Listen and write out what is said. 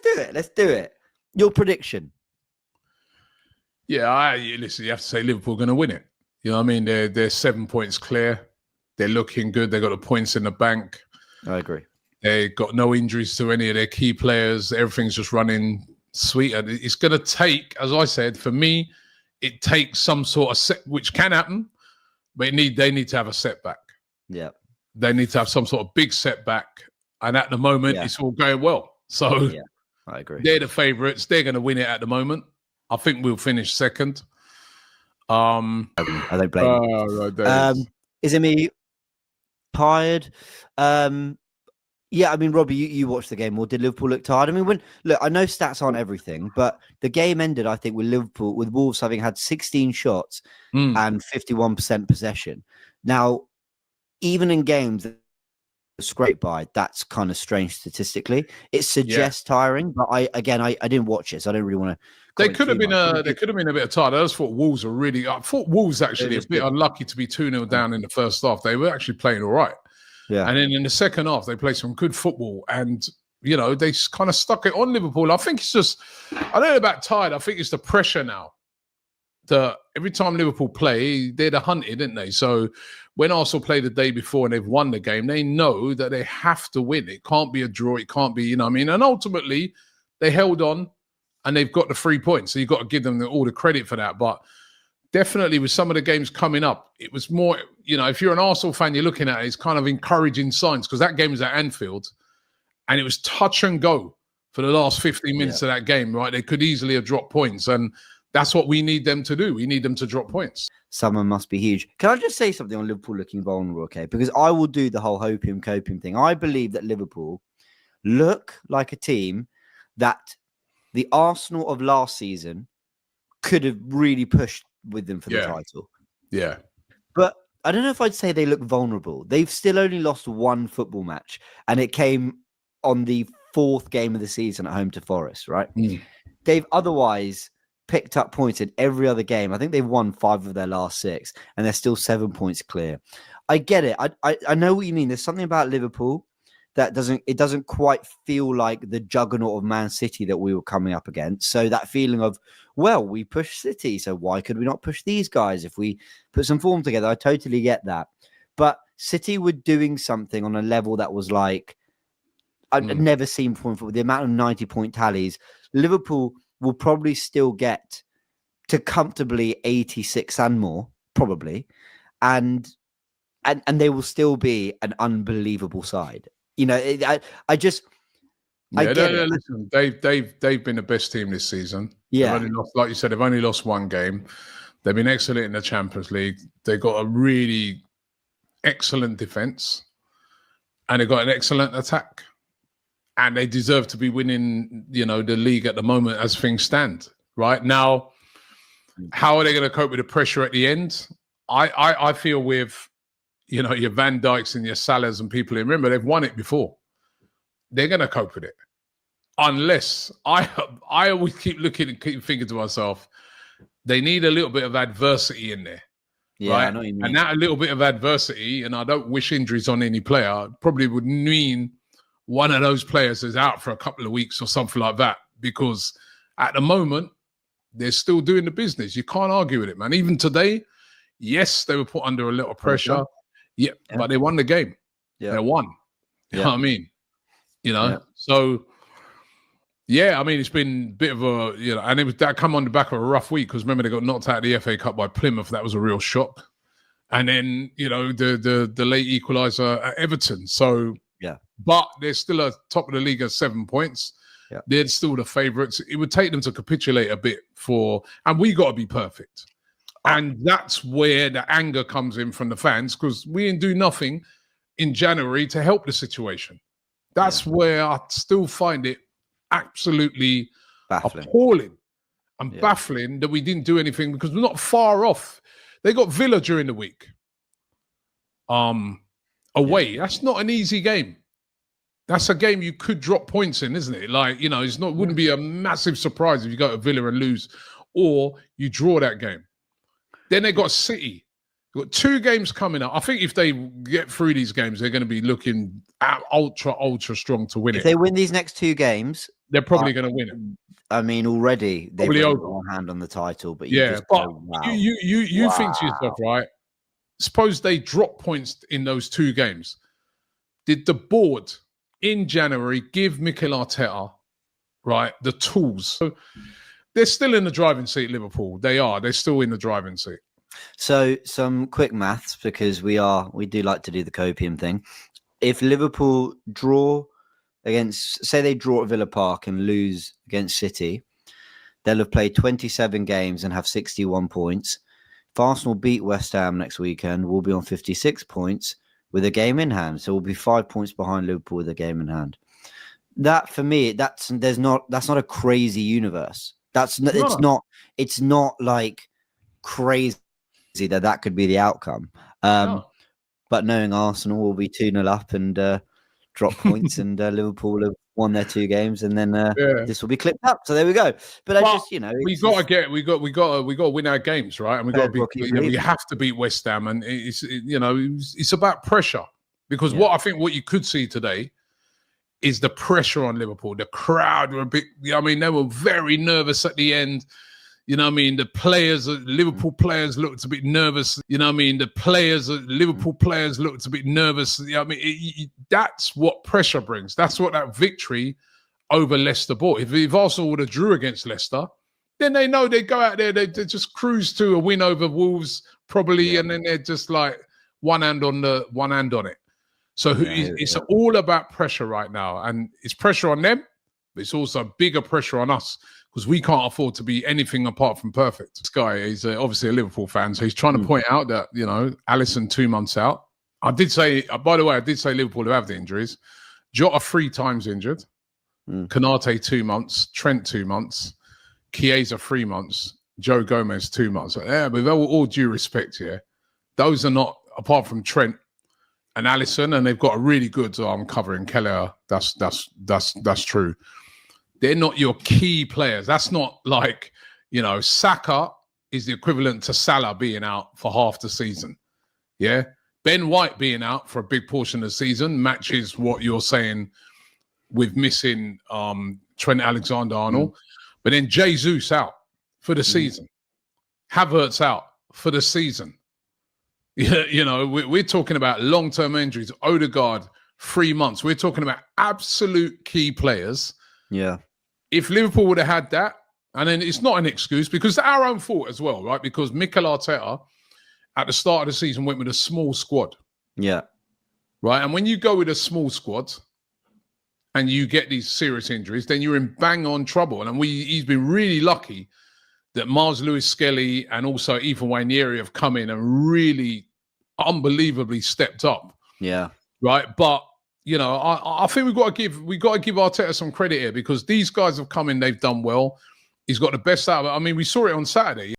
do it. Let's do it. Your prediction. Yeah, listen, you have to say Liverpool are going to win it. You know what I mean? They're 7 points clear. They're looking good. They've got the points in the bank. I agree. They got no injuries to any of their key players. Everything's just running sweet. And it's going to take, as I said, for me, it takes some sort of set, which can happen, but they need to have a setback. Yeah. They need to have some sort of big setback. And at the moment, it's all going well. So yeah, I agree. They're the favourites. They're going to win it at the moment. I think we'll finish second. I don't blame you. Is it me? Tired? Yeah, I mean, Robbie, you watched the game more. Did Liverpool look tired? I mean, I know stats aren't everything, but the game ended, I think, with Wolves having had 16 shots and 51% possession. Now, even in games that are scraped by, that's kind of strange statistically. It suggests tiring, but I didn't watch it, so I don't really want to. They could have been a bit of tired. I just thought Wolves were really. I thought Wolves actually a bit unlucky to be 2-0 down in the first half. They were actually playing all right. Yeah. And then in the second half, they played some good football, and they kind of stuck it on Liverpool. I think it's just, I don't know about tired. I think it's the pressure now. Every time Liverpool play, they're the hunted, didn't they? So when Arsenal played the day before and they've won the game, they know that they have to win. It can't be a draw. It can't be, what I mean? And ultimately, they held on. And they've got the 3 points. So you've got to give them all the credit for that. But definitely with some of the games coming up, it was more, if you're an Arsenal fan, you're looking at it, it's kind of encouraging signs because that game was at Anfield and it was touch and go for the last 15 minutes of that game, right? They could easily have dropped points. And that's what we need them to do. We need them to drop points. Summer must be huge. Can I just say something on Liverpool looking vulnerable, okay? Because I will do the whole hopium copium thing. I believe that Liverpool look like a team that the Arsenal of last season could have really pushed with them for the title. Yeah. But I don't know if I'd say they look vulnerable. They've still only lost one football match, and it came on the 4th game of the season at home to Forest, right? They've otherwise picked up points in every other game. I think they've won 5 of their last 6, and they're still 7 points clear. I get it. I know what you mean. There's something about Liverpool that doesn't quite feel like the juggernaut of Man City that we were coming up against. So that feeling of, well, we pushed City, so why could we not push these guys if we put some form together? I totally get that. But City were doing something on a level that was like, I've never seen before. The amount of 90-point tallies. Liverpool will probably still get to comfortably 86 and more, probably. And they will still be an unbelievable side. I just get it. Listen, they've been the best team this season. Yeah, like you said, they've only lost 1 game. They've been excellent in the Champions League. They've got a really excellent defense, and they've got an excellent attack. And they deserve to be winning, the league at the moment as things stand. Right now, how are they going to cope with the pressure at the end? I feel with your Van Dijks and your Salahs and people, remember, they've won it before. They're going to cope with it. Unless, I always keep thinking to myself, they need a little bit of adversity in there. Yeah, right? I know what you mean. And that a little bit of adversity, and I don't wish injuries on any player, probably would mean one of those players is out for a couple of weeks or something like that. Because at the moment, they're still doing the business. You can't argue with it, man. Even today, yes, they were put under a little pressure. Yeah, but they won the game. Yeah. They won. You know what I mean? So, I mean, it's been a bit of a, and that come on the back of a rough week because remember, they got knocked out of the FA Cup by Plymouth. That was a real shock. And then, the late equaliser at Everton. So, but they're still at top of the league at 7 points. Yeah. They're still the favourites. It would take them to capitulate a bit and we got to be perfect. And that's where the anger comes in from the fans because we didn't do nothing in January to help the situation. That's where I still find it absolutely appalling and baffling that we didn't do anything because we're not far off. They got Villa during the week. Away. That's not an easy game. That's a game you could drop points in, isn't it? Like, wouldn't be a massive surprise if you go to Villa and lose or you draw that game. Then they got City. They've got 2 games coming up. I think if they get through these games, they're going to be looking ultra strong to win it. If they win these next 2 games, they're probably going to win it. I mean, already they've Probably got over. one hand on the title, but Yeah, just but go, wow. you think to yourself, right? Suppose they drop points in those 2 games. Did the board in January give Mikel Arteta, right, the tools? So they're still in the driving seat, Liverpool. They're still in the driving seat. So some quick maths, because we do like to do the copium thing. If Liverpool draw against, say they draw at Villa Park and lose against City, they'll have played 27 games and have 61 points. If Arsenal beat West Ham next weekend, we'll be on 56 points with a game in hand. So we'll be 5 points behind Liverpool with a game in hand. That, for me, that's not a crazy universe. It's not like crazy that could be the outcome. But knowing Arsenal will be 2-0 up and drop points, and Liverpool have won their 2 games, and then this will be clipped up. So there we go. But I just, we got to win our games, right? And we have to beat West Ham, and it's about pressure, because what you could see today is the pressure on Liverpool. The crowd were a bit. I mean, they were very nervous at the end. You know what I mean? The players, Liverpool players looked a bit nervous. You know what I mean? Liverpool players looked a bit nervous. You know what I mean? That's what pressure brings. That's what that victory over Leicester brought. If Arsenal would have drew against Leicester, then they know they go out there, they just cruise to a win over Wolves probably, and then they're just like one hand on it. So it's all about pressure right now, and it's pressure on them, but it's also bigger pressure on us, because we can't afford to be anything apart from perfect. This guy is obviously a Liverpool fan, so he's trying to point out that, Alisson 2 months out. I did say, by the way, Liverpool have the injuries. Jota 3 times injured. Konate 2 months. Trent 2 months. Chiesa 3 months. Joe Gomez 2 months. Yeah, with all due respect here, those are not, apart from Trent and Alisson, and they've got a really good covering. Keller, that's true. They're not your key players. That's not like, Saka is the equivalent to Salah being out for half the season. Yeah. Ben White being out for a big portion of the season matches what you're saying with missing Trent Alexander-Arnold. But then Jesus out for the season. Havertz out for the season. We're talking about long-term injuries. Odegaard, 3 months. We're talking about absolute key players. Yeah. If Liverpool would have had that, and then it's not an excuse, because it's our own fault as well, right? Because Mikel Arteta, at the start of the season, went with a small squad. Yeah. Right? And when you go with a small squad and you get these serious injuries, then you're in bang-on trouble. And he's been really lucky that Miles Lewis-Skelly and also Ethan Nwaneri have come in and really unbelievably stepped up. Yeah. Right? But I think we got to give Arteta some credit here, because these guys have come in, they've done well. He's got the best out of it. I mean, we saw it on Saturday.